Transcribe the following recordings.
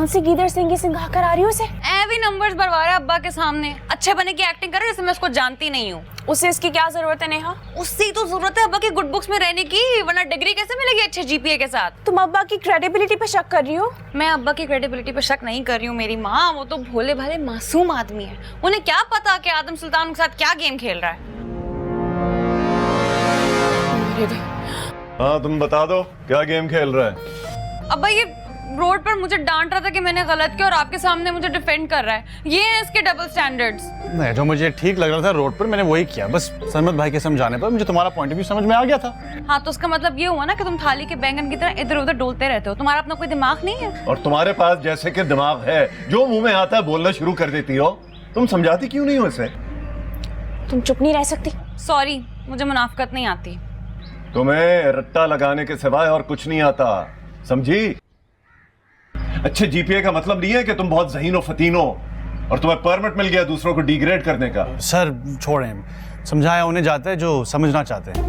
सी गीदड़ सिंह सिंघा कर आ रही हो उसे? भी नंबर्स भरवा रहा है अब्बा के सामने, अच्छे बने की एक्टिंग कर रहा है जैसे मैं उसको जानती नहीं हूँ। उसे इसकी क्या जरूरत है नेहा? उससे तो जरूरत है अब्बा की गुड बुक्स में रहने की, वरना डिग्री कैसे मिलेगी अच्छे जीपीए के साथ। तुम अब्बा की क्रेडिबिलिटी पे शक कर रही हो? मैं अब्बा की क्रेडिबिलिटी पे शक नहीं कर रही हूँ मेरी माँ, वो तो भोले भाले मासूम आदमी है, उन्हें क्या पता कि आदम सुल्तान के साथ क्या गेम खेल रहा है। हाँ तुम बता दो क्या गेम खेल रहा है? अब्बा ये रोड पर मुझे डांट रहा था कि मैंने गलत किया और आपके सामने मुझे डिफेंड कर रहा है, ये है इसके डबल स्टैंडर्ड्स। नहीं, जो मुझे ठीक लग रहा था रोड पर मैंने वही किया, बस सरमत भाई के समझाने पर मुझे तुम्हारा पॉइंट ऑफ व्यू समझ में आ गया था। हाँ तो उसका मतलब ये हुआ ना कि तुम थाली के बैंगन की तरह इधर उधर डोलते रहते हो, तुम्हारा अपना कोई दिमाग नहीं है। और तुम्हारे पास जैसे कि दिमाग है, जो मुंह में आता है बोलना शुरू कर देती हो। तुम समझाती क्यों नहीं हो इसे? तुम चुप नहीं रह सकती? सॉरी, मुझे मुनाफकत नहीं आती। तुम्हें रट्टा लगाने के सिवाय और कुछ नहीं आता, समझी? अच्छे जीपीए का मतलब नहीं है कि तुम बहुत ज़हीन व फतीन हो और तुम्हें परमिट मिल गया दूसरों को डिग्रेड करने का। सर छोड़ें, समझाया उन्हें जाता है जो समझना चाहते हैं।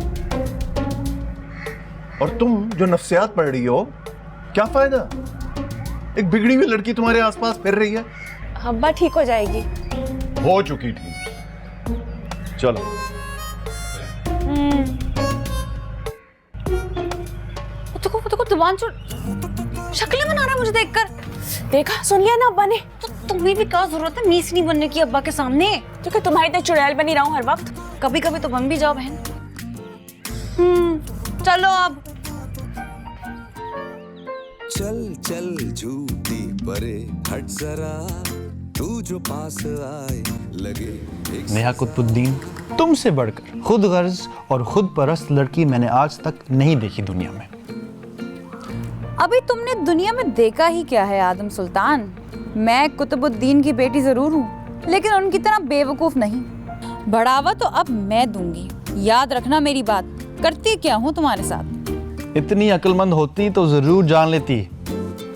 और तुम जो नफ्सियात पढ़ रही हो, क्या फायदा? एक बिगड़ी हुई लड़की तुम्हारे आसपास फिर रही है। अब्बा ठीक हो जाएगी। हो चुकी ठीक। चलो वो देखो जुबान चोर शक्लें बना रहा है मुझे देखकर। देखा, सुन लिया ना अब्बा ने? तो तुम्हें भी क्या जरूरत है मीसनी बनने की अब्बा के सामने? क्योंकि तुम्हारी तरह चुड़ैल बनी रहा हूं हर वक्त। कभी कभी तो बन भी जाओ बहन। चलो अब। चल चल झूठी परे हट जरा, तू जो पास आए लगे। नेहा कुतुबुद्दीन, तुमसे बढ़कर खुद गर्ज और खुद परस्त लड़की मैंने आज तक नहीं देखी दुनिया में। अभी तुमने दुनिया में देखा ही क्या है आदम सुल्तान? मैं कुतुबुद्दीन की बेटी जरूर हूँ, लेकिन उनकी तरह बेवकूफ नहीं। बढ़ावा तो अब मैं दूंगी, याद रखना मेरी बात। करती क्या हूँ तुम्हारे साथ? इतनी अक्लमंद होती तो जरूर जान लेती।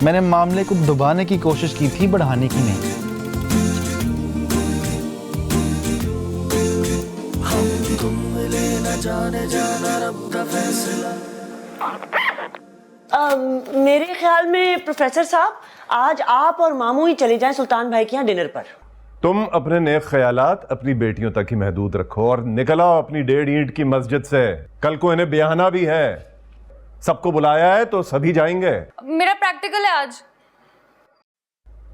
मैंने मामले को दबाने की कोशिश की थी, बढ़ाने की नहीं। मेरे ख्याल में प्रोफेसर साहब, आज आप और मामू ही चले जाएं सुल्तान भाई के यहाँ डिनर पर। तुम अपने नेक ख्यालात अपनी बेटियों तक ही महदूद रखो और निकल आओ अपनी 1.5 ईंट की मस्जिद से। कल को इन्हें ब्याहना भी है, सबको बुलाया है तो सभी जाएंगे। मेरा प्रैक्टिकल है आज।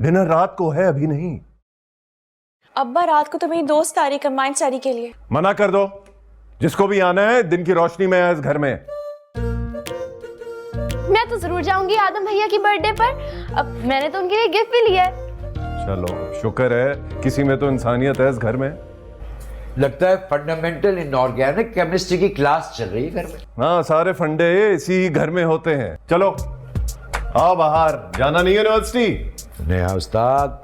डिनर रात को है, अभी नहीं। अब्बा रात को तो मेरी दोस्त आ रही कंबाइंड स्टडी के लिए। मना कर दो, जिसको भी आना है दिन की रोशनी में है इस घर में। मैं तो जरूर जाऊंगी आदम भैया की बर्थडे पर। अब मैंने तो उनके लिए गिफ्ट भी लिया है। चलो शुक्र है किसी में तो इंसानियत है इस घर में। लगता है फंडामेंटल इनऑर्गेनिक केमिस्ट्री की क्लास चल रही है घर में। हाँ, सारे फंडे इसी घर में होते हैं। चलो आओ बाहर, जाना नहीं यूनिवर्सिटी? नेहा उस्ताद,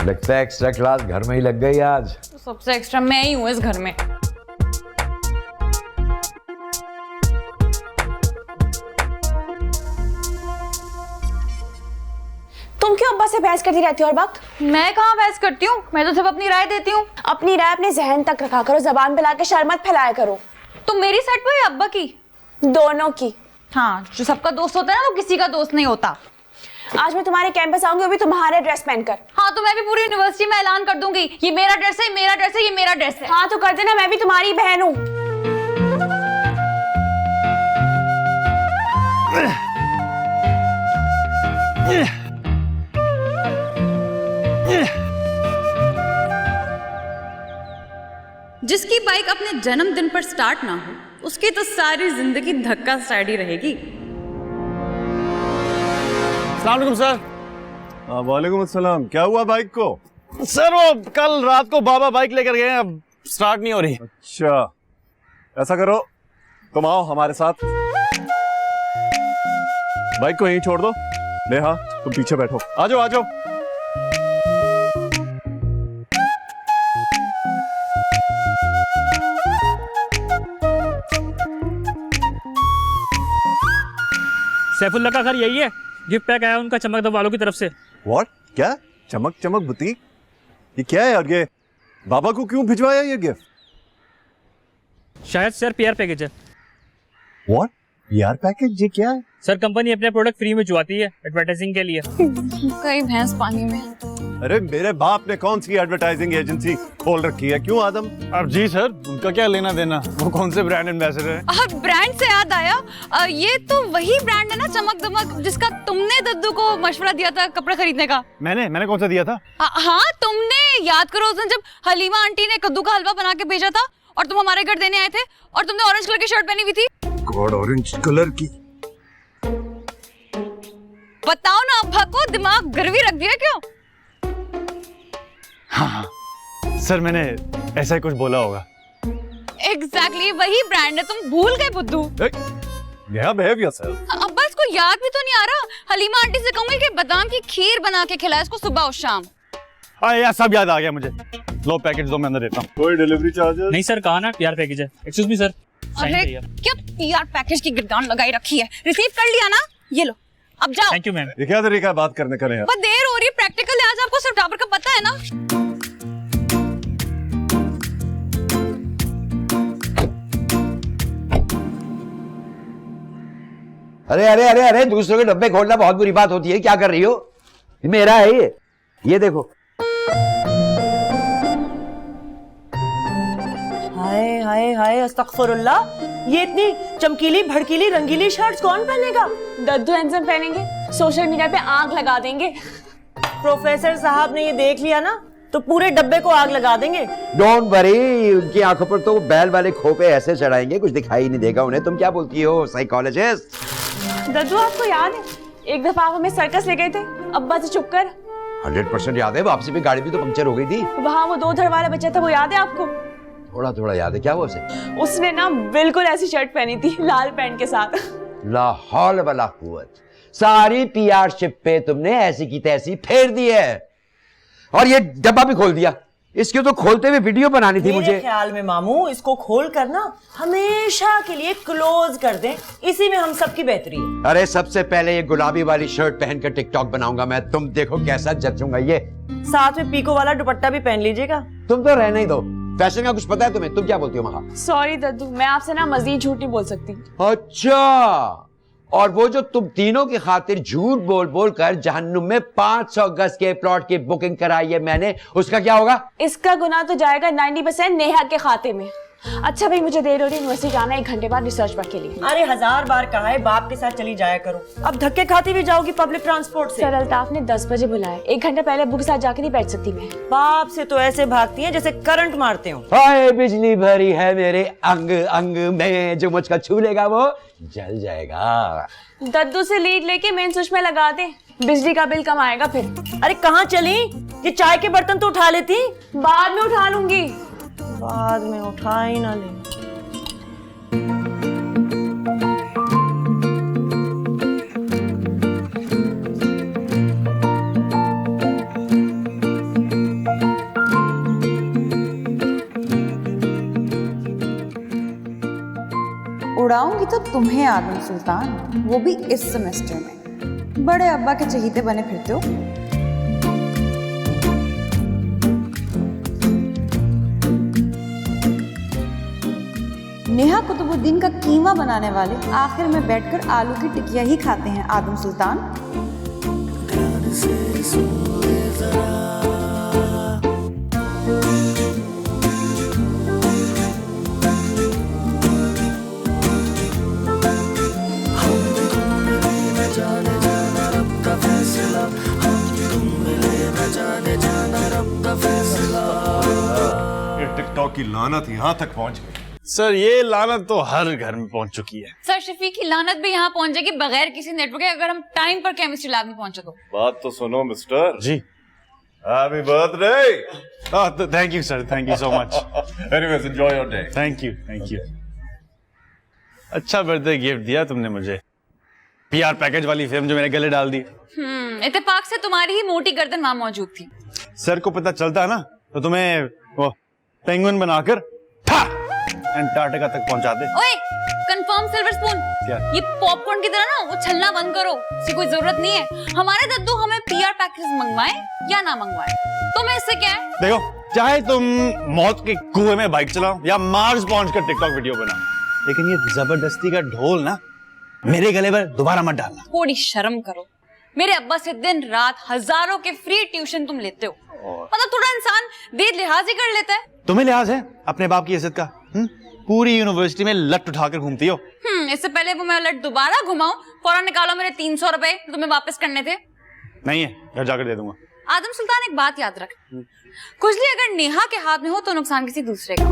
लगता है एक्स्ट्रा क्लास घर में ही लग गई आज। तो सबसे एक्स्ट्रा मैं ही हूँ इस घर में। तुम क्यों अब्बा से बहस करती रहती हो हर वक्त? मैं कहाँ बहस करती हूँ, मैं तो सिर्फ अपनी राय देती हूँ। अपनी राय अपने जहन तक रखा करो, जबान पे लाके शर मत फैलाया करो। तो मेरी साइड पे या अब्बा की? दोनों की। हाँ, जो सबका दोस्त होता है ना वो किसी का दोस्त नहीं होता। आज मैं तुम्हारे कैंपस आऊंगी, वो भी तुम्हारे ड्रेस पहनकर। हाँ तो मैं भी पूरी यूनिवर्सिटी में ऐलान कर दूंगी, ये मेरा ड्रेस है, मेरा ड्रेस है, ये मेरा ड्रेस है। हाँ तो कर देना, मैं भी तुम्हारी बहन हूँ। जिसकी बाइक अपने जन्मदिन पर स्टार्ट ना हो, उसकी तो सारी जिंदगी धक्का स्टार्ट रहेगी। अस्सलाम वालेकुम सर। वालेकुम अस्सलाम। क्या हुआ बाइक को? सर वो कल रात को बाबा बाइक लेकर गए, अब स्टार्ट नहीं हो रही। अच्छा, ऐसा करो तुम आओ हमारे साथ, बाइक को यहीं छोड़ दो। नेहा तुम पीछे बैठो, आ जाओ आ जाओ। सैफुल्ला का घर यही है? गिफ्ट पैक आया उनका चमकदम वालों की तरफ से। व्हाट? क्या चमक चमक बुटीक? ये क्या है? और ये बाबा को क्यों भिजवाया ये गिफ्ट? शायद सर पीआर पैकेज है। व्हाट? PR package? ये क्या है? सर कंपनी अपने प्रोडक्ट फ्री में चुवाती है एडवर्टाइजिंग के लिए। कई भैंस पानी में। अरे मेरे बाप ने कौन सी एडवर्टाइजिंग एजेंसी खोल रखी है? क्यों आदम? अब जी सर, उनका क्या लेना देना, वो कौन से ब्रांड एम्बेसडर है? ब्रांड से याद आया, ये तो वही ब्रांड है ना चमक दमक, जिसका तुमने दद्दू को मशवरा दिया था कपड़े खरीदने का। मैंने कौन सा दिया था? हाँ तुमने, याद करो उस दिन जब हलीमा आंटी ने कद्दू का हलवा बना के भेजा था और तुम हमारे घर देने आए थे और तुमने ऑरेंज कलर की शर्ट पहनी हुई थी। गॉड, ऑरेंज कलर की? बताओ ना अब्बा को दिमाग गिरवी रख दिया क्यों? हाँ सर, मैंने ऐसा ही कुछ बोला होगा। एग्जैक्टली वही ब्रांड है, तुम भूल गए बुद्धू। अब्बा इसको याद भी तो नहीं आ रहा। हलीमा आंटी से कहूंगी कि बादाम की खीर बना के खिलाए इसको सुबह और शाम। यार सब याद आ गया मुझे। लो पैकेट दो, मैं अंदर देता हूँ। कोई डिलीवरी चार्जेस? नहीं सर, कहा ना पीआर पैकेज है। एक्सक्यूज मी सर, साइन अरे चाहिए। क्या पीआर पैकेज की गिरदान लगाई रखी है? रिसीव कर लिया ना, ये लो अब जाओ। Thank you ma'am. ये क्या तरीका है बात करने का? यार बहुत देर हो रही है, प्रैक्टिकल है आज, आपको सिर्फ डाबर का पता है ना। अरे अरे अरे अरे, दूसरों के डब्बे खोलना बहुत बुरी बात होती है। क्या कर रही हो? ये मेरा है ये देखो। हाय हाय हाय, अस्तगफुरुल्लाह। ये इतनी चमकीली भड़कीली रंगीली शर्ट्स कौन पहनेगा? दद्दू हैंडसम पहनेंगे, सोशल मीडिया पे आग लगा देंगे। प्रोफेसर साहब ने ये देख लिया ना तो पूरे डब्बे को आग लगा देंगे। डोंट वरी, उनकी आंखों पर तो बैल वाले खोपे ऐसे चढ़ाएंगे कुछ दिखाई नहीं देगा उन्हें। तुम क्या बोलती हो साइकोलॉजिस्ट? दद्दू आपको याद है एक दफा आप हमें सर्कस ले गए थे? अब्बा से छुप कर। 100% याद है। वापसी पे गाड़ी भी तो पंक्चर हो गई थी। वहाँ वो 2 धड़ वाला बच्चा था, वो याद है आपको? थोड़ा थोड़ा याद है। क्या वो उसे? उसने ना बिल्कुल ऐसी शर्ट पहनी थी लाल पैंट के साथ। ला हौल वला कुव्वत। सारी पीआर शिप पे तुमने ऐसी की तैसी फेर दी है और ये डब्बा भी खोल दिया। इसके तो खोलते हुए वीडियो बनानी थी मुझे। मेरे ख्याल में मामू इसको खोल कर ना हमेशा के लिए क्लोज कर दें, इसी में हम सबकी बेहतरी है। अरे सबसे पहले ये गुलाबी वाली शर्ट पहनकर टिकटॉक बनाऊंगा मैं, तुम देखो कैसा जचूंगा। ये साथ में पीको वाला दुपट्टा भी पहन लीजिएगा। तुम तो रहने ही दो, फैशन का कुछ पता है तुम्हें? तुम क्या बोलती हो महा? सॉरी दद्दू, मैं आपसे ना मजीद झूठ नहीं बोल सकती। अच्छा, और वो जो तुम तीनों की खातिर झूठ बोल बोल कर जहन्नुम में 500 गज के प्लॉट की बुकिंग कराई है मैंने, उसका क्या होगा? इसका गुनाह तो जाएगा 90% नेहा के खाते में। अच्छा भाई, मुझे देर हो रही, यूनिवर्सिटी जाना है 1 घंटे बाद रिसर्च वर्क के लिए। अरे 1000 बार कहा है बाप के साथ चली जाया करो, अब धक्के खाती भी जाओगी पब्लिक ट्रांसपोर्ट से। सर अल्ताफ ने 10 बजे बुलाया, 1 घंटे पहले अब्बू के साथ जाके नहीं बैठ सकती मैं। बाप से तो ऐसे भागती हैं जैसे करंट मारते हो। हाय बिजली भरी है मेरे अंग अंग में, जो मुझका छू लेगा वो जल जाएगा। दद्दू से लीड लेके मेन स्विच में लगा दे, बिजली का बिल कम आएगा फिर। अरे कहाँ चली? ये चाय के बर्तन तो उठा लेती। बाद में उठा लूंगी। बाद में उठा ही ना ले। उड़ाऊंगी तो तुम्हें आदम सुल्तान, वो भी इस सेमेस्टर में। बड़े अब्बा के चहीते बने फिरते हो। नेहा कुतुबुद्दीन का कीमा बनाने वाले आखिर में बैठकर आलू की टिकिया ही खाते हैं आदम सुल्तान। ये टिकटॉक की लानत यहाँ तक पहुँच गई। सर ये लानत तो हर घर में पहुंच चुकी है। सर शफी की लानत भी यहाँ पहुंच जाएगी बगैर किसी नेटवर्क के, अगर हम टाइम पर केमिस्ट्री लैब में पहुंचे तो। बात तो सुनो मिस्टर जी। Happy birthday. Thank you sir, thank you so much. Anyways enjoy your day. Thank you. अच्छा बर्थडे गिफ्ट दिया तुमने मुझे, पीआर पैकेज वाली फिल्म जो मेरे गले डाल दी। इत्तेफाक से तुम्हारी ही मोटी गर्दन वहां मौजूद थी। सर को पता चलता ना तो तुम्हें वो पेंगुइन बनाकर अंटार्कटिका तक पहुंचाते। ओए, कंफर्म सिल्वर स्पून। क्या? ये पॉपकॉर्न की तरह ना उछलना बंद करो, इसकी कोई जरूरत नहीं है। हमारे दद्दू हमें पीआर पैकेज मंगवाए या ना मंगवाए, तुम्हें इससे क्या है? देखो, चाहे तुम मौत के कुएं में बाइक चलाओ या मार्स पहुंचकर टिकटॉक वीडियो बनाओ, लेकिन ये जबरदस्ती का ढोल ना मेरे गले पर दोबारा मत डालना। थोड़ी शर्म करो। मेरे अब्बा से दिन रात हजारों के फ्री ट्यूशन तुम लेते हो। मतलब थोड़ा इंसान दे लिहाज ही कर लेता है। तुम्हें लिहाज है अपने बाप की इज्जत का? पूरी यूनिवर्सिटी में लट उठाकर घूमती हो। इससे पहले वो मैं लट दोबारा घुमाऊं, फौरन निकालो मेरे 300 रुपए जो तुम्हें वापस करने थे। नहीं है, घर जाकर दे दूंगा। आदम सुल्तान एक बात याद रख, खुजली अगर नेहा के हाथ में हो तो नुकसान किसी दूसरे का।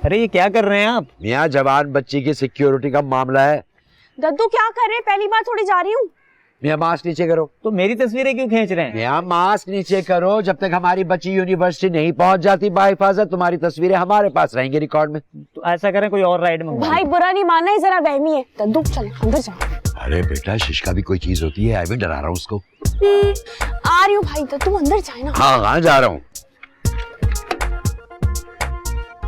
अरे ये क्या कर रहे हैं आप? यहाँ जवान बच्ची की सिक्योरिटी का मामला है। दद्दू क्या कर रहे हैं? पहली बार थोड़ी जा रही हूँ। यहाँ मास्क नीचे करो। तो मेरी तस्वीरें क्यों खींच रहे हैं? यहाँ मास्क नीचे करो। जब तक हमारी बच्ची यूनिवर्सिटी नहीं पहुंच जाती बाहिफाजत, तुम्हारी तस्वीरें हमारे पास रहेंगी रिकॉर्ड में। तो ऐसा करें, कोई और राइड मंगवा। भाई बुरा नहीं मानना है, जरा वहमी है। दद्दू चले अंदर जाओ। अरे बेटा, शिशका भी कोई चीज होती है। मैं डरा रहा हूँ उसको। आ रही हूँ भाई, दद्दू अंदर जाए ना। हाँ जा रहा हूँ।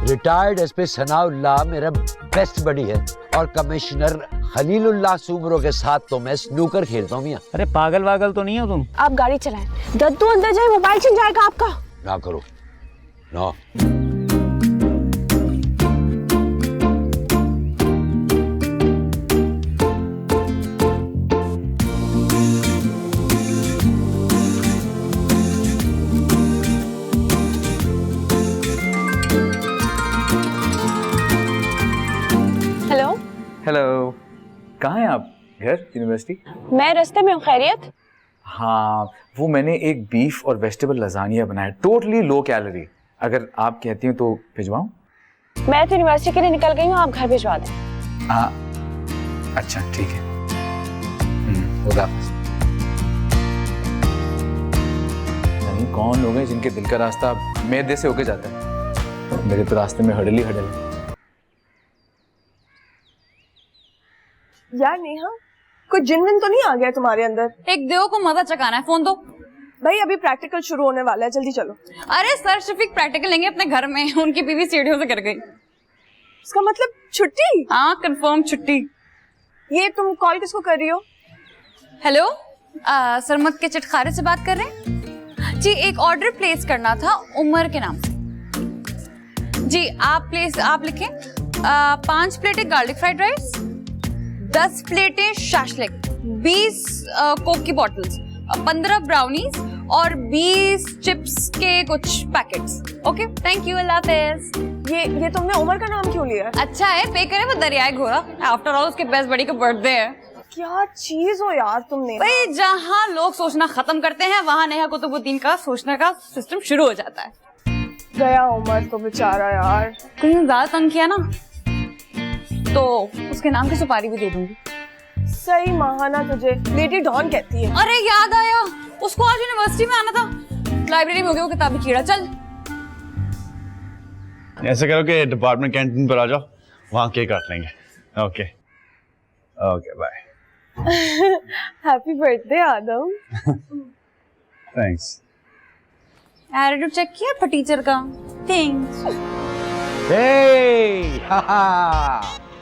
रिटायर्ड एसपी सनाउल्लाह मेरा बेस्ट बडी है और कमिश्नर खलीलुल्लाह सुमरो के साथ तो मैं स्नूकर खेलता हूँ। अरे पागल वागल तो नहीं हो तुम? आप गाड़ी चलाएं। दद्दू अंदर जाए, मोबाइल छिन जाएगा आपका। ना करो ना। हेलो। हेलो, कहाँ हैं आप? घर, यूनिवर्सिटी? मैं रास्ते में हूँ। खैरियत? हाँ, वो मैंने एक बीफ और वेजिटेबल लजानिया बनाया, टोटली लो कैलोरी। अगर आप कहती हैं तो भिजवाऊं? मैं तो यूनिवर्सिटी के लिए निकल गई हूँ, आप घर भिजवा दें। हाँ, अच्छा ठीक है। खुदा हाफिज़। नहीं, कौन लोग हैं जिनके दिल का रास्ता मैदे से होके जाता है? मेरे तो रास्ते में हडल ही हडल है। यार नेहा, कोई जिन विन तो नहीं आ गया तुम्हारे अंदर? एक देव को मजा चकाना है, फोन दो। भाई अभी प्रैक्टिकल शुरू होने वाला है, जल्दी चलो। अरे सर शफीक प्रैक्टिकल लेंगे अपने घर में, उनकी बीवी सीढ़ियों से गिर गई। इसका मतलब छुट्टी? हाँ, कंफर्म छुट्टी। ये तुम कॉल किसको कर रही हो? हेलो, सरमत के चटखारे से बात कर रहे हैं जी? एक ऑर्डर प्लेस करना था उमर के नाम से जी। आप लिखें 5 प्लेटें गार्लिक फ्राइड राइस, 10 प्लेटें शाशलिक, 20 कोक की बॉटल्स, 15 ब्राउनीज और 20 चिप्स के कुछ पैकेट्स। ओके, थैंक यू, अल्लाह हाफिज़। ये तुमने उमर का नाम क्यों लिया? अच्छा है, पे करे वो दरियाए घोड़ा। आफ्टर ऑल उसके बेस्ट बड़ी का बर्थडे है। क्या चीज हो यार तुमने। भाई जहाँ लोग सोचना खत्म करते हैं वहाँ नेहा कुतुबुद्दीन का सोचने का सिस्टम शुरू हो जाता है। गया उमर तो बेचारा यार। कहीं ज्यादा तंग किया ना तो उसके नाम की सुपारी भी दे दूंगी। सही महाना तुझे लेडी डॉन कहती है। अरे याद आया, उसको आज यूनिवर्सिटी में आना था। लाइब्रेरी में हो गया वो किताबी कीड़ा। चल ऐसे करो कि डिपार्टमेंट कैंटीन पर आ जाओ, वहाँ केक काट लेंगे। Okay okay bye. Happy birthday Adam. Thanks. Attitude check किया टीचर का? थैंक्स।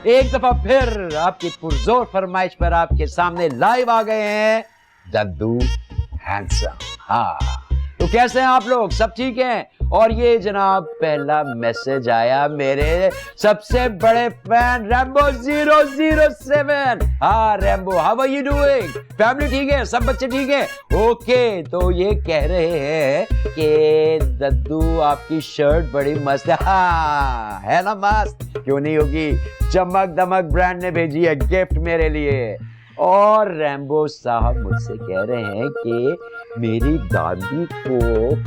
एक दफा फिर आपकी पुरजोर फरमाइश पर आपके सामने लाइव आ गए हैं दद्दू हैंडसम। हाँ, तो कैसे हैं आप लोग? सब ठीक हैं? और ये जनाब पहला मैसेज आया मेरे सबसे बड़े फैन रैम्बो 007। हाँ Rambo, how are you doing? Family ठीक है? सब बच्चे ठीक हैं? ओके, तो ये कह रहे हैं कि दद्दू आपकी शर्ट बड़ी मस्त है। हाँ है ना मस्त? क्यों नहीं होगी? चमक दमक ब्रांड ने भेजी है गिफ्ट मेरे लिए। और रैम्बो साहब मुझसे कह रहे हैं कि मेरी दादी को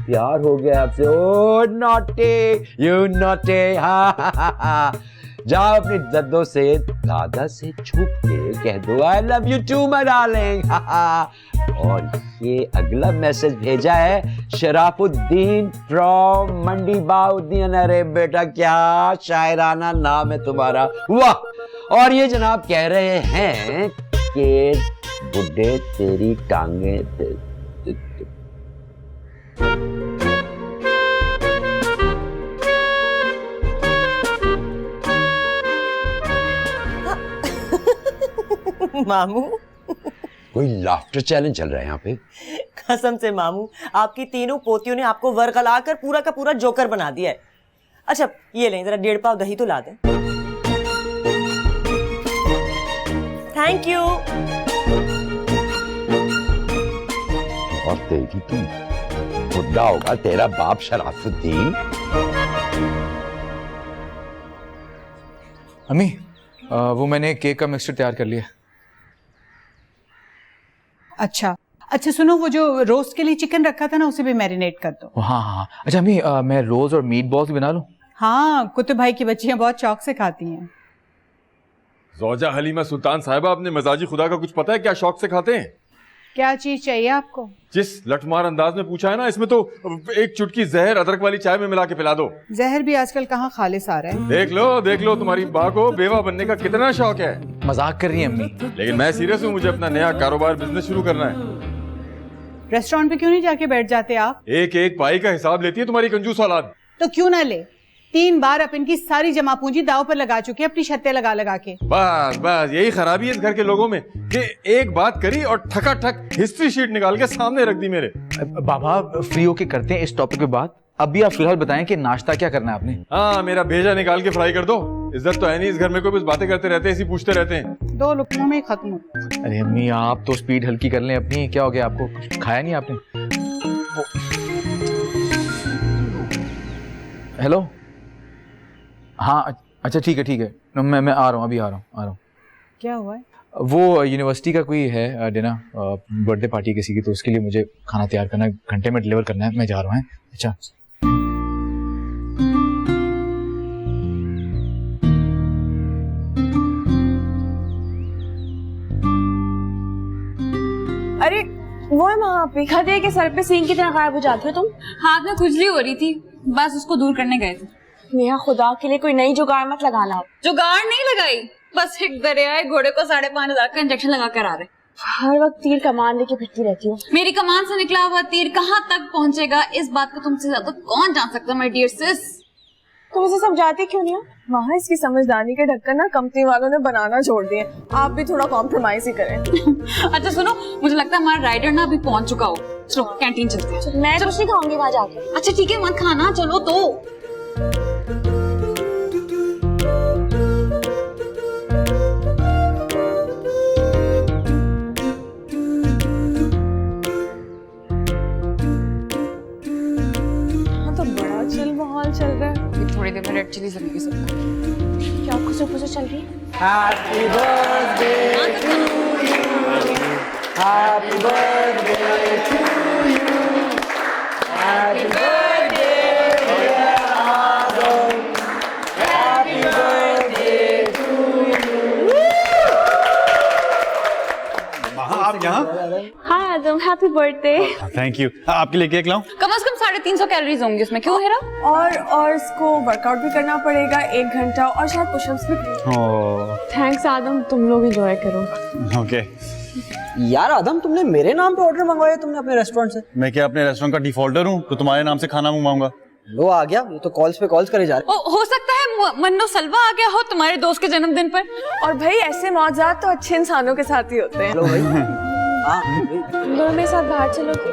प्यार हो गया आपसे। ओ नॉटी, यू नॉटी। हाँ जाओ अपनी दद्दो से दादा से छुप के कह दो I love you to my darling. और ये अगला मैसेज भेजा है शराफुद्दीन फ्रॉम मंडी बाउद्दीन। अरे बेटा क्या शायराना नाम है तुम्हारा, वाह। और ये जनाब कह रहे हैं कि बुड्ढे तेरी टांगे मामू कोई लाफ्टर चैलेंज चल रहा है यहाँ पे। कसम से मामू, आपकी तीनों पोतियों ने आपको वरगला कर पूरा का पूरा जोकर बना दिया है। अच्छा ये लें, जरा 1.5 पाव दही तो ला दें। Thank you. और तेरी तू बुढ़ा होगा तेरा बाप शराफुद्दीन। अम्मी वो मैंने केक का मिक्सचर तैयार कर लिया। अच्छा अच्छा, सुनो, वो जो रोस्ट के लिए चिकन रखा था ना, उसे भी मैरिनेट कर दो। हाँ हाँ। अच्छा अम्मी, मैं रोज और मीट बॉल्स भी बना लूं? हाँ, कुतुब भाई की बच्चियां बहुत शौक से खाती हैं। ज़ौजा हलीमा सुल्तान साहिबा, अपने मजाजी खुदा का कुछ पता है क्या शौक से खाते हैं? क्या चीज चाहिए आपको? जिस लठमार अंदाज में पूछा है ना, इसमें तो एक चुटकी जहर अदरक वाली चाय में मिला के पिला दो। जहर भी आजकल कहाँ खालिस आ रहा है। देख लो तुम्हारी माँ को बेवा बनने का कितना शौक है। मजाक कर रही है अम्मी। लेकिन मैं सीरियस हूँ, मुझे अपना नया कारोबार बिजनेस शुरू करना है। रेस्टोरेंट पे क्यों नहीं जाके बैठ जाते आप? एक एक पाई का हिसाब लेती है तुम्हारी कंजूस औलाद। तो क्यों ना ले, 3 बार अपन की सारी जमा पूंजी दाव पर लगा चुके अपनी शर्तें लगा लगा के। बस यही खराबी है इस घर के लोगों में कि एक बात करी और ठकाठक हिस्ट्री शीट निकाल के सामने रख दी मेरे। बाबा फ्री होके करते हैं इस टॉपिक पे बात। अभी आप फिलहाल बताएं कि नाश्ता क्या करना है आपने? हाँ, मेरा भेजा निकाल के फ्राई कर दो। इज्जत तो है नहीं इस घर में, कोई बस बातें करते रहते हैं, इसी पूछते रहते हैं। 2 लुकमों में खत्म हो। अरे अम्मी आप तो स्पीड हल्की कर लें अपनी। क्या हो गया आपको? कुछ खाया नहीं आपने? हेलो, हाँ अच्छा ठीक है, मैं आ रहा हूँ, अभी आ रहा हूँ। क्या हुआ है? वो यूनिवर्सिटी का कोई है डिनर, बर्थडे पार्टी किसी की, तो उसके लिए मुझे खाना तैयार करना है, घंटे में डिलीवर करना है। मैं जा रहा हूँ। अच्छा अरे वो है वहाँ पे। खदे के सर पे सींग की तरह गायब हो जाती हो तुम। हाथ में खुजली हो रही थी, बस उसको दूर करने गए थे। नेहा, खुदा के लिए कोई नई जुगाड़ मत लगाना। जुगाड़ नहीं लगाई, बस एक दरियाए घोड़े को 5,500 का इंजेक्शन लगा कर आ रहे। हर वक्त तीर कमान लेके फिरती रहती हो। मेरी कमान से निकला हुआ तीर कहाँ तक पहुँचेगा, इस बात को तुमसे ज्यादा कौन जान सकता, माय डियर सिस। तुम इसे समझाती क्यों नहीं हो? वहाँ इसकी समझदारी के ढक्कन ना कंपनी वालों ने बनाना छोड़ दिए। आप भी थोड़ा कॉम्प्रोमाइज ही करें। अच्छा सुनो, मुझे लगता है हमारा राइडर ना अभी पहुंच चुका हो। चलो कैंटीन चलते हैं। मैं कुछ नहीं खाऊंगी वहाँ जाके। अच्छा ठीक है, मत खाना, चलो तो। हाँ तो बड़ा चिल माहौल चल रहा है। थोड़ी देर में रेड चिली जलेगी सबको। क्या खुशबू चल रही है? Happy birthday to you. Happy birthday to you. Happy birthday dear Adam. Happy birthday to you. आप यहाँ? हाय आदम, हैप्पी बर्थडे। Thank you. आपके लिए केक लाऊं? कम से कम 350 कैलोरीज होंगी उसमें, क्यों हेरा? और इसको वर्कआउट भी करना पड़ेगा 1 घंटा, और शायद पुशअप्स भी करें। ओह थैंक्स आदम, तुम लोग एंजॉय करो। ओके। यार आदम, तुमने मेरे नाम पे ऑर्डर मंगवाया तुमने अपने रेस्टोरेंट से? मैं क्या अपने रेस्टोरेंट का डिफॉल्टर हूँ तो तुम्हारे नाम से खाना मंगवाऊंगा? लो आ गया, ये तो कॉल्स पे कॉल्स करे जा रहे। हो सकता है मन्नो सलवा आ गया हो तुम्हारे दोस्त के जन्मदिन पर। और भाई ऐसे मौजात तो अच्छे इंसानों के साथ ही होते हैं। हेलो भाई। हाँ तुम दोनों मेरे साथ बाहर चलोगे?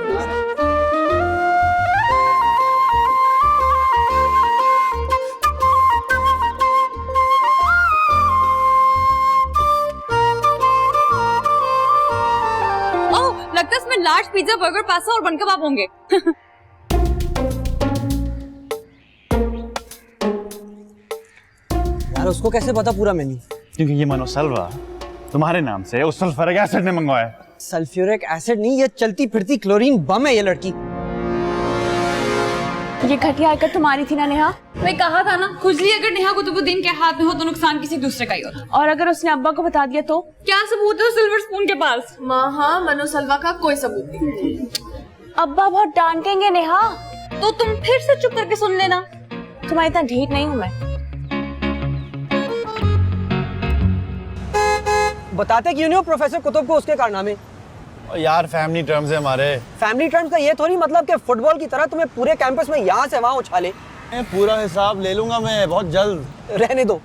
ओह, लगता है इसमें लार्ज पिज्जा, बर्गर, पास्ता और बन कबाब होंगे। यार उसको कैसे पता पूरा मेन्यू? क्योंकि ये मनोसल्वा तुम्हारे नाम से उस सल्फ्यूरिक एसिड ने मंगवाया। सल्फ्यूरिक एसिड नहीं, ये चलती फिरती क्लोरीन बम है ये लड़की। ये घटिया हरकत तुम्हारी थी ना नेहा? मैं कहा था ना, खुजली अगर नेहा कुतुबुद्दीन के हाथ में हो तो नुकसान किसी दूसरे का ही होता। और अगर उसने अब्बा को बता दिया तो? क्या सबूत है सिल्वर स्पून के पास? हाँ, मनोसलवा का कोई सबूत नहीं। अब्बा बहुत डांटेंगे नेहा। तो तुम फिर से चुप करके सुन लेना। तुम्हारी इतना ढीठ नहीं हूँ मैं। बताते क्यों नहीं हो प्रोफेसर कुतुब को उसके कारनामे? यार फैमिली टर्म्स है हमारे। फैमिली टर्म्स का ये थोड़ी मतलब कि फुटबॉल की तरह तुम्हें पूरे कैंपस में यहाँ से वहाँ उछाले। पूरा हिसाब ले लूंगा मैं बहुत जल्द। रहने दो,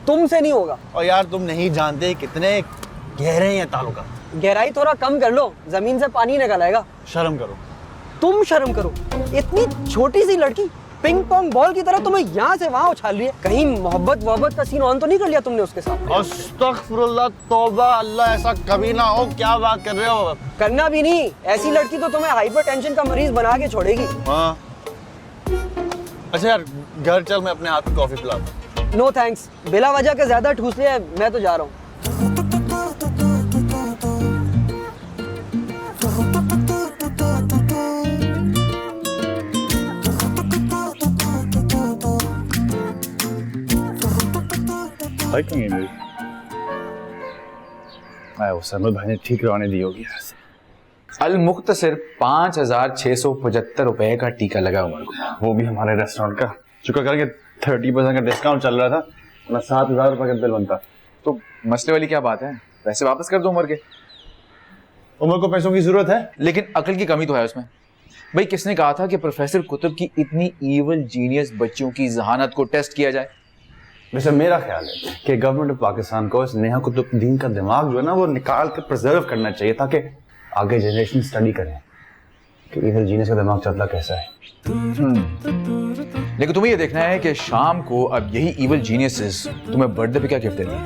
तुमसे नहीं होगा। और यार तुम नहीं जानते कितने गहरे हैं तालों का। गहराई थोड़ा कम कर लो, जमीन से पानी निकल आएगा। शर्म करो। तुम शर्म करो, इतनी छोटी सी लड़की पिंग पोंग बॉल की तरह तुम्हें यहाँ से वहाँ उछाल रही है। कहीं मोहब्बत का सीन ऑन तो नहीं कर लिया तुमने उसके साथ? अस्तगफुरुल्लाह, तौबा, अल्लाह ऐसा कभी ना हो। क्या बात कर रहे हो? करना भी नहीं, ऐसी लड़की तो तुम्हें हाइपरटेंशन का मरीज बना के छोड़ेगी। हाँ। अच्छा यार, घर चल, मैं अपने हाथ में कॉफी पिलाता हूँ। नो थैंक्स, बिला वजह के ज्यादा ठूस लिया है, मैं तो जा रहा हूँ। भाई कहीं है मेरी? वो सरमद भाई ने ठीक रवाने दी होगी यहाँ से। अल मुख्तसर 5,675 रुपए का टीका लगा उमर को, वो भी हमारे रेस्टोरेंट का। शुक्र करके 30% का डिस्काउंट चल रहा था, वरना 7,000 रुपए का बिल बनता। तो मसले वाली क्या बात है? पैसे वापस कर दो उमर के। उमर को पैसों की जरूरत है, लेकिन अकल की कमी तो है उसमें। भाई किसने कहा था कि प्रोफेसर कुतुब की इतनी ईवल जीनियस बच्चियों की जहानत को टेस्ट किया जाए? वैसे मेरा ख्याल है कि गवर्नमेंट ऑफ पाकिस्तान को इस नेहा कुतुबुद्दीन का दिमाग जो है ना वो निकाल के प्रिजर्व करना चाहिए, ताकि आगे जनरेशन स्टडी करें कि इधर जीनियस का दिमाग चलता कैसा है। लेकिन तुम्हें ये देखना है कि शाम को अब यही इवल जीनियसेस तुम्हें बर्थडे पे क्या गिफ्ट देते हैं।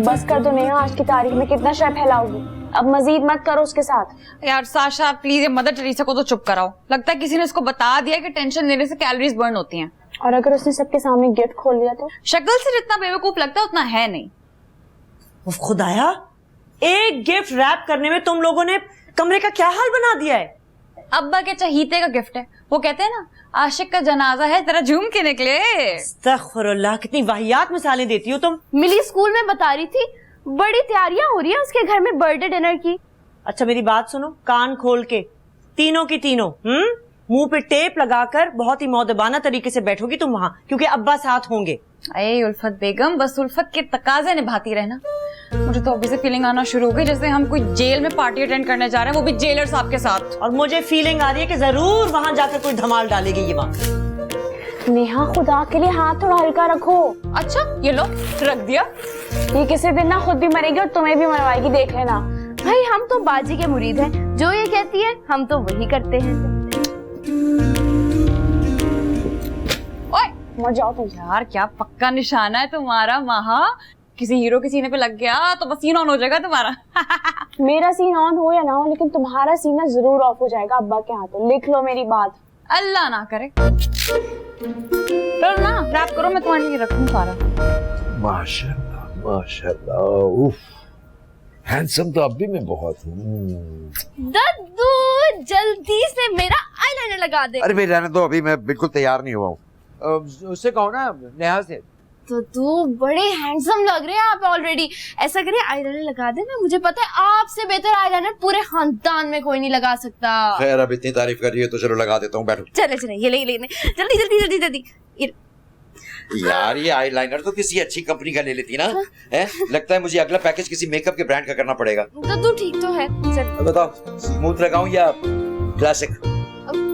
बस कर दो नेहा, आज की तारीख में कितना शर फैलाओगी? अब मजीद मत करो उसके साथ। यार साशा प्लीज, ये मदर टेरेसा को तो चुप कराओ। लगता है किसी ने उसको बता दिया कि टेंशन लेने से कैलोरीज बर्न होती हैं। और अगर उसने सबके सामने गिफ्ट खोल लिया तो? शक्ल से जितना बेवकूफ लगता है उतना है नहीं। खुदाया, एक गिफ्ट रैप करने में तुम लोगों ने कमरे का क्या हाल बना दिया है? अब्बा के चहीते का गिफ्ट है, वो कहते हैं ना आशिक का जनाजा है, जरा झूम के निकले। अस्तगफुरुल्लाह, कितनी वाहियात मिसालें देती हो तुम। मिली स्कूल में बता रही थी बड़ी तैयारियां हो रही है उसके घर में बर्थडे डिनर की। अच्छा मेरी बात सुनो, कान खोल के, तीनों की तीनों मुंह पे टेप लगाकर बहुत ही मौदबाना तरीके से बैठोगी तुम वहाँ, क्योंकि अब्बा साथ होंगे। अरे उल्फत बेगम, बस उल्फत के तकाजे निभाती रहना। मुझे तो अभी से फीलिंग आना शुरू हो गई जैसे हम कोई जेल में पार्टी अटेंड करने जा रहे हैं, वो भी जेलर साहब के साथ। और मुझे फीलिंग आ रही है कि जरूर वहाँ जाकर कोई धमाल डालेगी ये वहाँ। नेहा खुदा के लिए हाथ थोड़ा हल्का रखो। अच्छा ये लो, रख दिया। ये किसी दिन ना खुद भी मरेगी और तुम्हें भी मरवाएगी, देख लेना। भाई हम तो बाजी के मुरीद हैं, जो ये कहती है हम तो वही करते हैं। ओए मर जाओ तुम। यार क्या पक्का निशाना है तुम्हारा महा, किसी हीरो के सीने पे लग गया तो बस सीन ऑन हो जाएगा तुम्हारा। मेरा सीन ऑन हो या ना हो, लेकिन तुम्हारा सीना जरूर ऑफ हो जाएगा अब्बा के हाथों। लिख लो मेरी बात। अल्लाह ना करे। चलो ना रैप करो, मैं तुम्हारे लिए रखूं सारा। माशाल्लाह माशाल्लाह, उफ, हैंडसम तो अब भी मैं बहुत हूँ। दद्दू जल्दी से मेरा आईलाइनर लगा दे। अरे भाई रहने दो, अभी मैं बिल्कुल तैयार नहीं हुआ हूँ। उससे कहो ना, नेहा से। तो तू बड़े हैंडसम लग रहे हैं आप ऑलरेडी। ऐसा करिए आईलाइनर लगा देना, मुझे पता है आपसे बेहतर आईलाइनर पूरे खानदान में कोई नहीं लगा सकता। खैर अब इतनी तारीफ कर रही है तो चलो लगा देता हूँ, बैठो। चले चले ये ले लेने, जल्दी जल्दी जल्दी जल्दी। यार ये आईलाइनर तो किसी अच्छी कंपनी का ले लेती ना। है? लगता है मुझे अगला पैकेज किसी मेकअप के ब्रांड का करना पड़ेगा। तो तू ठीक तो है। चल बताओ, स्मूथ लगाऊं या क्लासिक?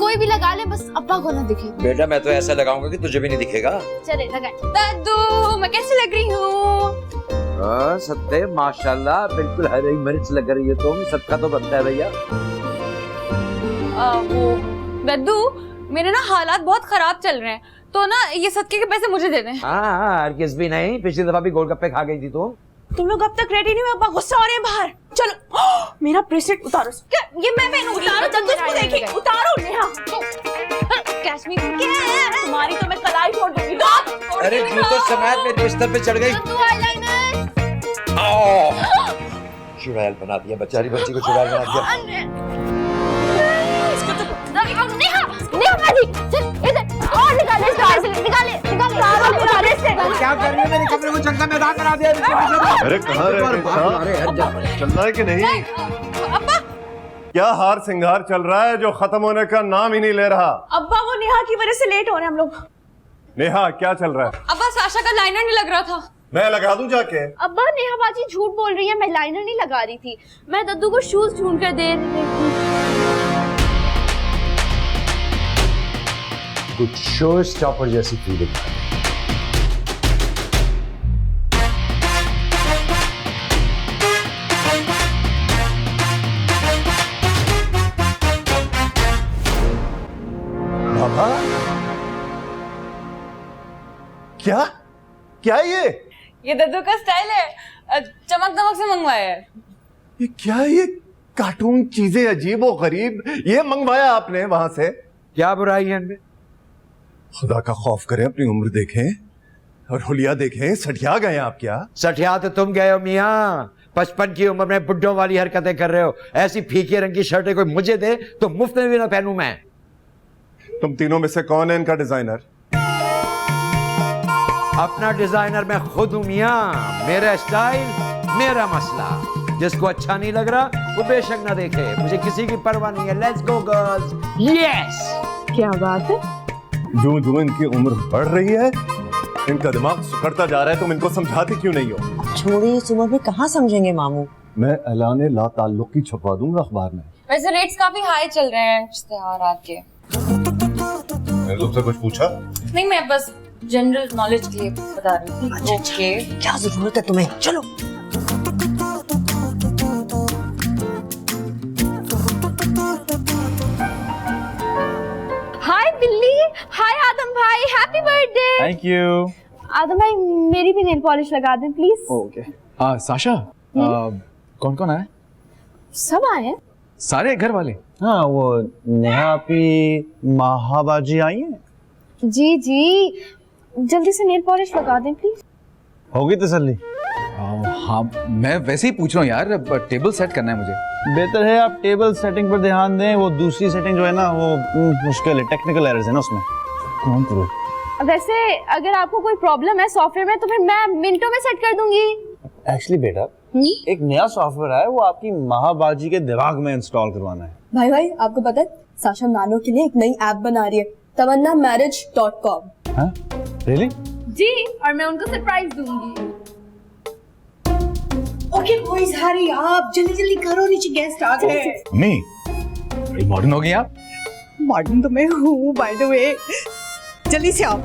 कोई भी लगा ले, बस अब्बा को ना दिखे। बेटा मैं तो ऐसा लगाऊंगा कि तुझे भी नहीं दिखेगा। चले लगा। दद्दू मैं कैसी लग रही हूँ? सत्ते माशाल्लाह, बिल्कुल हरी मिर्च लग रही है तुम। सबका तो बनता है भैया। वो दद्दू, मेरे ना हालात बहुत खराब चल रहे हैं, तो ना ये सदके के पैसे मुझे दे दें। हाँ हरगिज़ भी नहीं, पिछली दफा भी गोलगप्पे खा गई थी तो। तुम लोग अब तक रेडी नहीं हुए, अब्बा गुस्सा हो रहे हैं बाहर। चलो मेरा ब्रेसलेट उतारो। क्या ये मैं पहनूंगी? उतारो जल्दी इसको देखिए, उतारो नेहा। कश्मीर तुम्हारी तो मैं कलाई फोड़ दूंगी। अरे तू तो समाज में बिस्तर पे चढ़ गई। चुड़ैल बना दिया, बेचारी बच्ची को चुड़ैल बना दिया। क्या कर रही है? मेरे कमरे को जंगल में करा दिया। अरे कहाँ रहे? चल रहा है कि नहीं? क्या हार सिंगार चल रहा है जो खत्म होने का नाम ही नहीं ले रहा? अब्बा वो नेहा की वजह से लेट हो रहे हैं हम लोग। नेहा क्या चल रहा है? अब्बा साशा का लाइनर नहीं लग रहा था। मैं लगा दूं जाके? अब्बा नेहा बाजी झूठ बोल रही है, मैं लाइनर नहीं लगा रही थी, मैं दद्दू को शूज ढूंढ कर दे रही थी। कुछ शो स्टॉपर जैसी फीलिंग। क्या क्या ये दद्दू का स्टाइल है, चमक दमक से मंगवाया है। ये क्या है? ये कार्टून चीजें अजीब और गरीब, ये मंगवाया आपने वहां से? क्या बुराई है इनमें? खुदा का खौफ करें, अपनी उम्र देखें और हुलिया देखें। सठिया गए आप क्या? सठिया तो तुम गए हो मियाँ, 55 की उम्र में बुड्ढों वाली हरकतें कर रहे हो। ऐसी फीके रंग की शर्टें कोई मुझे दे तो मुफ्त में भी ना पहनूं मैं। तुम तीनों में से कौन है इनका डिजाइनर? अपना डिजाइनर मैं खुद हूं मियाँ। मेरा स्टाइल मेरा मसला, जिसको अच्छा नहीं लग रहा वो बेशक ना देखे, मुझे किसी की परवाह नहीं है। Let's go girls, yes. क्या बात है? जो जो इनकी उम्र बढ़ रही है, इनका दिमाग सुखड़ता जा रहा है, तुम इनको समझाते क्यों नहीं हो? छोड़िए, इस उम्र में कहाँ समझेंगे मामू। मैं ऐलान ला ताल्लुक की छपवा दूंगा अखबार में। वैसे रेट्स काफी हाई चल रहे हैं इश्तेहारात के। मैंने तुमसे कुछ पूछा? नहीं, मैं बस जनरल नॉलेज के लिए बता रही थी। ओके, क्या जरूरत है तुम्हें? चलो। हाय बिल्ली, हाय आदम भाई, happy birthday. Thank you. Adam भाई मेरी भी नेल पॉलिश लगा दें प्लीज। ओके। साशा, कौन कौन आए? सब आए हैं। सारे घर वाले? हाँ, वो नेहा आपी महाबाजी आई है। जी जी, जल्दी से नेल पॉलिश लगा दें प्लीज। होगी तसल्ली? हाँ, मैं वैसे ही पूछ रहा हूँ यार, टेबल सेट करना है मुझे। बेहतर है आप टेबल सेटिंग पर ध्यान दें, वो दूसरी सेटिंग जो है ना वो मुश्किल है, टेक्निकल एरर्स है ना उसमें। कौन करो? वैसे अगर आपको कोई प्रॉब्लम है सॉफ्टवेयर में तो फिर मैं मिनटों में सेट कर दूंगी। एक्चुअली बेटा, एक नया सॉफ्टवेयर है, वो आपकी महाबाजी के दिमाग में इंस्टॉल करवाना है। भाई भाई आपको पता है साशा नानो के लिए एक नई ऐप बना रही है, tamannamarriage.com। हाँ? रियली? जी, और मैं उनको सरप्राइज दूंगी। ओके बॉयज, हरी आप जल्दी जल्दी करो, नीचे गेस्ट आ गए। नहीं, बड़ी मॉडर्न हो गई आप। मॉडर्न तो मैं हूँ बाय द वे, जल्दी से आओ।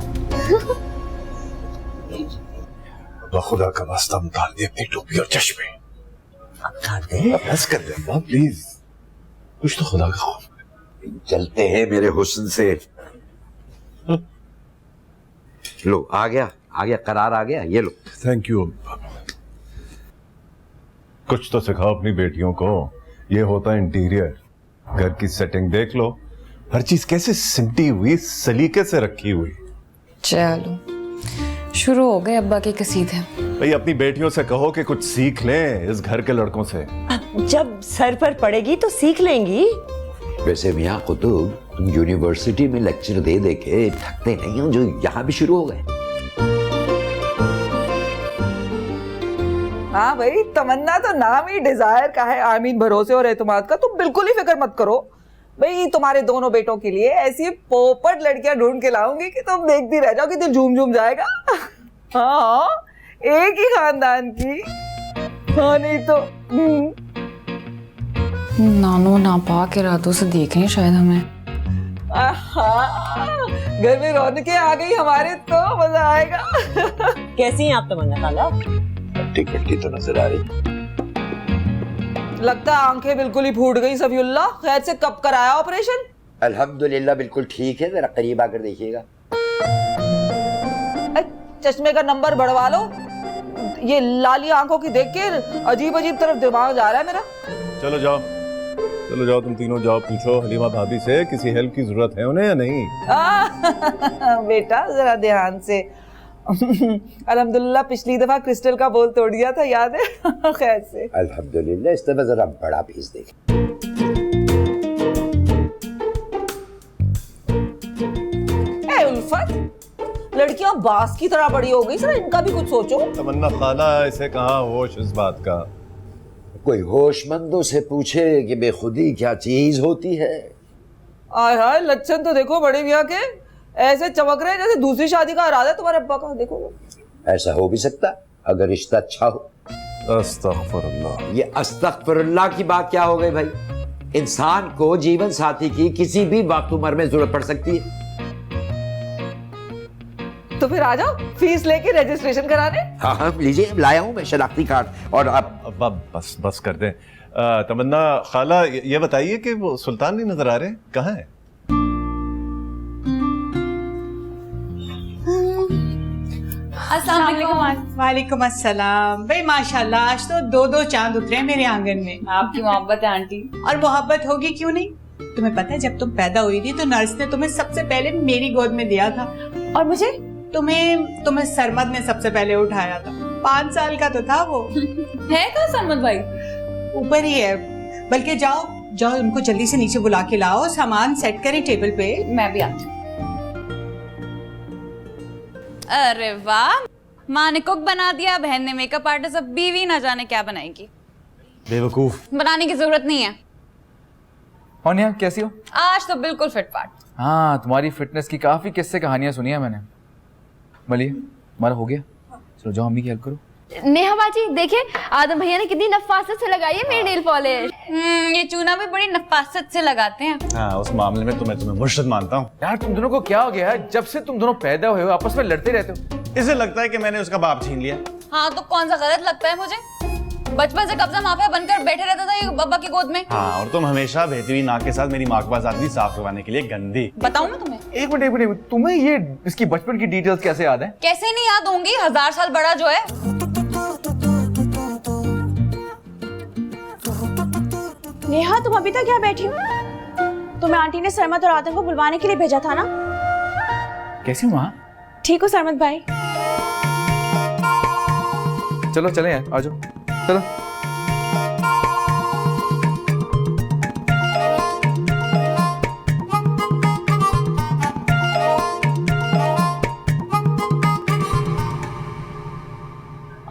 खुदा का वास्ता उतार दे अपनी टोपी और चश्मे। बस कर दे प्लीज, कुछ तो खुदा का खौफ। चलते हैं मेरे हुस्न से। लो, आ गया करार आ गया, ये लो। Thank you. कुछ तो सिखाओ अपनी बेटियों को, ये होता है इंटीरियर। घर की सेटिंग देख लो, हर चीज कैसे सिमटी हुई, सलीके से रखी हुई। चलो शुरू हो गए अब्बा के कसीदे। भाई अपनी बेटियों से कहो कि कुछ सीख लें इस घर के लड़कों से। जब सर पर पड़ेगी तो सीख लेंगी। वैसे मियाँ कुतुब, तुम यूनिवर्सिटी में लेक्चर दे दे के थकते नहीं हो, जो यहाँ भी शुरू हो गए। हाँ भाई, तमन्ना तो नाम ही डिजायर का है, आमीन भरोसे और एतमाद का। तुम बिल्कुल ही फिक्र मत करो भाई, तुम्हारे दोनों बेटों के लिए ऐसी पोपट लड़कियां ढूंढ के लाऊंगी कि तुम देखती रह जाओ कि दिल झूम झूम जाएगा। हाँ, एक ही खानदान की। हाँ नहीं तो नानो नापाक इरादों से देख रहे हैं शायद हमें। घर में रौनकें आ गई हमारे, तो मजा आएगा। कैसी हैं आप तमन्ना खाला? हट्टी कट्टी तो नजर आ रही। लगता है आंखें बिल्कुल ही फूट गई। सफीउल्लाह, खैर से कब कराया ऑपरेशन? अल्हम्दुलिल्लाह बिल्कुल ठीक है, जरा करीब आकर देखिएगा। चश्मे का नंबर बढ़वा लो, ये लाली आंखों की देख के अजीब अजीब तरफ दिमाग जा रहा है मेरा। चलो जाओ, चलो जाओ, तुम तीनों जाओ, पूछो हलीमा भाभी से किसी हेल्प की जरूरत है उन्हें या नहीं। बेटा जरा ध्यान से। अल्हम्दुलिल्लाह पिछली दफा क्रिस्टल का बोल तोड़ दिया था, याद है? खैर से अल्हम्दुलिल्लाह, इस दफा जरा बड़ा पीस देख। ए उल्फत, लड़कियां बास की तरह बड़ी हो गई, सर इनका भी कुछ सोचो। तमन्ना खाला, इसे कहाँ होश इस बात का। कोई होशमंदों से पूछे कि बेखुदी क्या चीज होती है। आय हाय, लक्षण तो देखो बड़े मियाँ के, ऐसे चमक रहे जैसे दूसरी शादी का इरादा है तुम्हारे अब्बा का। देखो, ऐसा हो भी सकता अगर रिश्ता अच्छा हो। अस्तगफुरुल्लाह। ये अस्तगफुरुल्लाह की बात क्या हो गई भाई? इंसान को जीवन साथी की किसी भी वक्त उम्र में जरूरत पड़ सकती है। तो फिर आ जाओ फीस लेके रजिस्ट्रेशन कराने। हाँ लीजिए, लाया हूँ मैं शनाख्ती कार्ड। और अब बस कर दें। तमन्ना खाला, ये बताइए कि वो सुल्तान नहीं नजर आ रहे, कहाँ है? अस्सलाम वालेकुम। वालेकुम अस्सलाम। भाई माशाल्लाह आज तो दो दो चांद उतरे हैं मेरे आंगन में। आपकी मोहब्बत है आंटी। और मोहब्बत होगी क्यों नहीं। तुम्हें पता है जब तुम पैदा हुई थी तो नर्स ने तुम्हें सबसे पहले मेरी गोद में दिया था। और मुझे तुम्हें सरमद ने सबसे पहले उठाया था। 5 साल का तो था वो। है कहाँ सरमद भाई? ऊपर ही है। बल्कि जाओ जाओ उनको जल्दी से नीचे बुला के लाओ, सामान सेट करें टेबल पे। मैं भी आती हूँ। अरे वाह, माँ ने कुक बना दिया, बहन ने मेकअप आर्टिस्ट, अब बीवी ना जाने क्या बनाएगी। बेवकूफ। बनाने की जरूरत नहीं है। और नेहा कैसी हो? आज तो बिल्कुल फिट फाट। हाँ, तुम्हारी फिटनेस की काफी किस्से कहानियां सुनी है मैंने। मलिए हमारा हो गया, चलो जाओ अम्मी की हेल्प करो। नेहा बाजी देखिए आदम भैया ने कितनी नफासत से लगाई है मेरी नेल पॉलिश। ये चूना भी बड़ी नफासत से लगाते हैं। हाँ, उस मामले में तुम्हें मुर्शिद मानता हूँ। यार तुम दोनों को क्या हो गया है? जब से तुम दोनों पैदा हुए हो आपस में लड़ते रहते हो। इसे लगता है कि मैंने उसका बाप छीन लिया। हाँ तो कौन सा गलत लगता है मुझे? बचपन से कब्जा माफिया बनकर बैठे रहता था ये बब्बा की गोद में। हाँ, और तुम हमेशा बहती हुई नाक के साथ मेरी माँ के पास आती थी साफ करवाने के लिए गंदी। बताऊं मैं तुम्हें? एक मिनट, तुम्हें ये इसकी बचपन की डिटेल्स कैसे याद है? कैसे नहीं याद होंगी, 1000 साल बड़ा जो है। नेहा तुम अभी तक यहाँ बैठी हो? तुम्हें आंटी ने सरमद और आदम को बुलवाने के लिए भेजा था ना? कैसी हो माँ? ठीक हो सरमद भाई? चलो चले यार, आ जाओ चलो।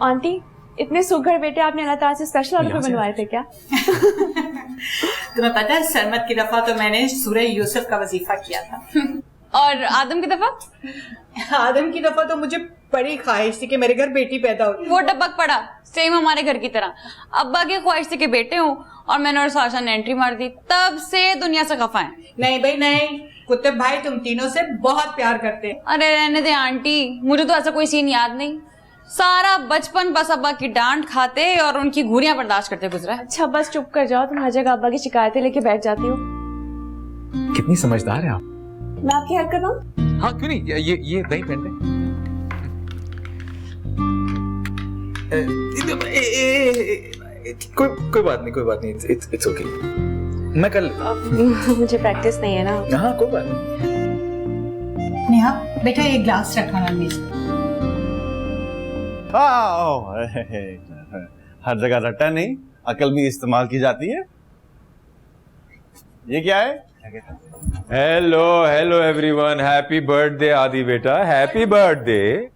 आंटी इतने सुघड़ बेटे आपने अल्लाह ताला से स्पेशल ऑर्डर बनवाए थे क्या? तुम्हें पता है सरमद की दफा तो मैंने सूरह यूसुफ का वजीफा किया था। और आदम की दफा? आदम की दफा तो मुझे बड़ी ख्वाहिश थी कि मेरे घर बेटी पैदा हो। वो टपक पड़ा सेम हमारे घर की तरह। अब्बा की ख्वाहिश थी कि बेटे हो और मैंने और साशा ने एंट्री मार दी, तब से दुनिया से खफा है। नहीं भाई नहीं, कुतुब भाई तुम तीनों से बहुत प्यार करते हैं। अरे रहने दे आंटी, मुझे तो ऐसा कोई सीन याद नहीं। सारा बचपन बस अब्बा की डांट खाते और उनकी घूरियां बर्दाश्त करते गुजरा। अच्छा बस चुप कर जाओ, तुम हर जगह अब्बा की शिकायतें लेके बैठ जाती हो। कितनी समझदार है आप। मैं आपकी हेल्प करवाऊं? हाँ क्यों नहीं, ये दही पहन ले। कोई बात नहीं, इट्स ओके, मैं कर लेता। मुझे प्रैक्टिस नहीं है ना। हाँ कोई बात नहीं। नेहा बेटा एक ग्लास रखना मेज। हर जगह रट्टा नहीं, अकल भी इस्तेमाल की जाती है। ये क्या है? हेलो एवरीवन, हैप्पी बर्थडे आदि बेटा, हैप्पी बर्थडे।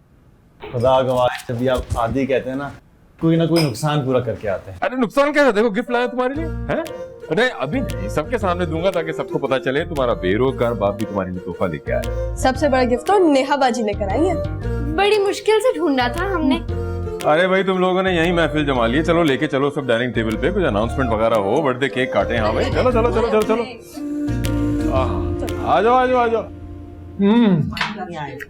खुदा गवाह, जब आप आदि कहते हैं ना, कोई ना कोई नुकसान पूरा करके आते हैं। अरे नुकसान कैसा? देखो गिफ्ट लाया तुम्हारे लिए हैं। अरे अभी नहीं, सबके सामने दूंगा ताकि सबको पता चले तुम्हारा बेरोजगार बाप भी तुम्हारे लिए तोहफा लेके आया। सबसे बड़ा गिफ्ट तो नेहा बाजी लेकर आई है। बड़ी मुश्किल से ढूंढना था हमने। अरे भाई तुम लोगों ने यही महफिल जमा ली है, चलो लेके चलो सब डाइनिंग टेबल पे, कुछ अनाउंसमेंट वगैरह हो, बर्थडे केक काटे। हाँ भाई चलो चलो चलो चलो चलो, आ जाओ।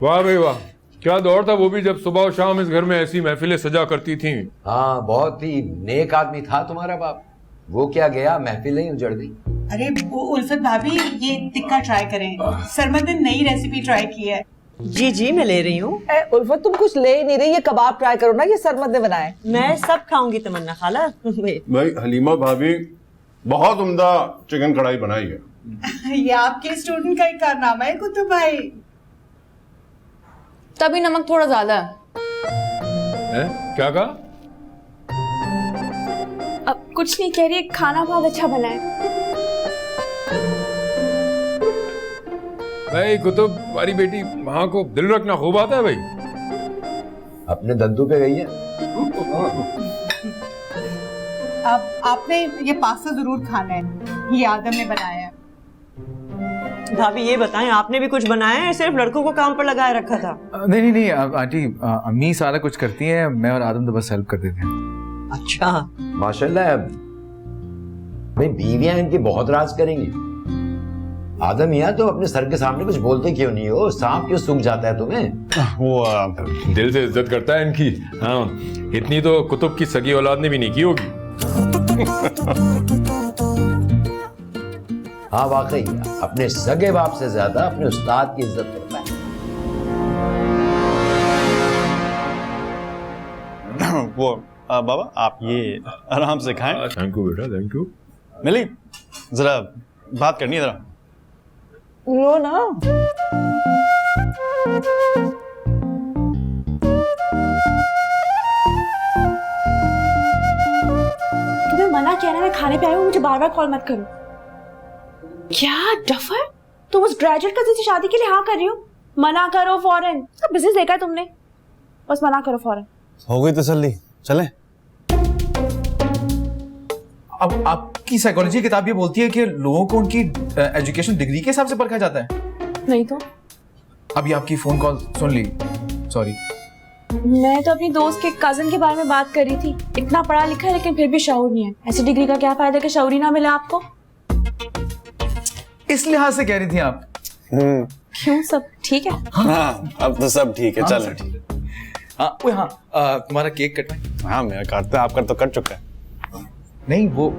वाह भाई वाह, क्या दौर था वो भी, जब सुबह और शाम इस घर में ऐसी महफिलें सजा करती थी। हाँ, बहुत ही नेक आदमी था तुम्हारा बाप। वो क्या गया, महफिल ही उजड़ गई। अरे वो उल्फत भाभी ये टिक्का ट्राई करें, सरमद ने नई रेसिपी ट्राई की है। जी मैं ले रही हूँ। उल्फत तुम कुछ ले ही नहीं रही, ये कबाब ट्राई करो ना, ये सरमद ने बनाए। मैं सब खाऊंगी तमन्ना खाला। भाई हलीमा भाभी बहुत उम्दा चिकन कढ़ाई बनाई है। ये आपके स्टूडेंट का ही कारनामा है कुतुब भाई। तभी नमक थोड़ा ज्यादा है। क्या कहा? अब कुछ नहीं कह रही, खाना बहुत अच्छा बना है। भाई कुतुब, तुम्हारी बेटी माँ को दिल रखना खूब आता है भाई। अपने दद्दू पे गई है। अब आपने ये पास्ता जरूर खाना है, ये आदम ने बनाया है। भाभी ये बताएं, आपने भी कुछ बनाया है, सिर्फ लड़कों को काम पर लगाए रखा था? नहीं आंटी, अम्मी सारा कुछ करती हैं, मैं और आदम तो बस हेल्प कर देते हैं। अच्छा माशाल्लाह, भाई बीवियां इनकी बहुत राज करेंगी। आदम यहाँ तो अपने सर के सामने कुछ बोलते क्यों नहीं हो? सांप क्यों सूख जाता है तुम्हें? वो दिल से इज्जत करता है इनकी। हाँ, इतनी तो कुतुब की सगी औलाद ने भी नहीं की होगी। हाँ वाकई, अपने सगे बाप से ज्यादा अपने उस्ताद की इज्जत करता है। वो बाबा आप ये आराम से खाएं। थैंक यू बेटा, थैंक यू। मिली जरा बात करनी है जरा। लो ना। तुम्हें मना किया ना मैं खाने पे आई हूँ, मुझे बार बार कॉल मत करो। क्या डफर, तुम उस ग्रेजुएट कजिन से शादी के लिए हाँ कर रही हो? मना करो फौरन। बिजनेस देखा है तुमने, बस मना करो फौरन। हो गई तसल्ली, चलें। अब आपकी साइकोलॉजी किताब ये बोलती है कि लोगों को उनकी एजुकेशन डिग्री के हिसाब से परखा जाता है। नहीं तो अभी आपकी फोन कॉल सुन ली, सॉरी। मैं तो अपनी दोस्त के कजिन के बारे में बात कर रही थी। इतना पढ़ा लिखा है लेकिन फिर भी शऊर नहीं है। ऐसी डिग्री का क्या फायदा कि शऊर ही ना मिले आपको? इस लिहाज से कह रही थी आप? क्यों, सब ठीक है? हाँ अब तो सब ठीक है, हाँ, चलें। सब ठीक है। हाँ वो हाँ तुम्हारा केक कटना है? हाँ मेरा काटता है, आपका तो कट चुका है। नहीं वो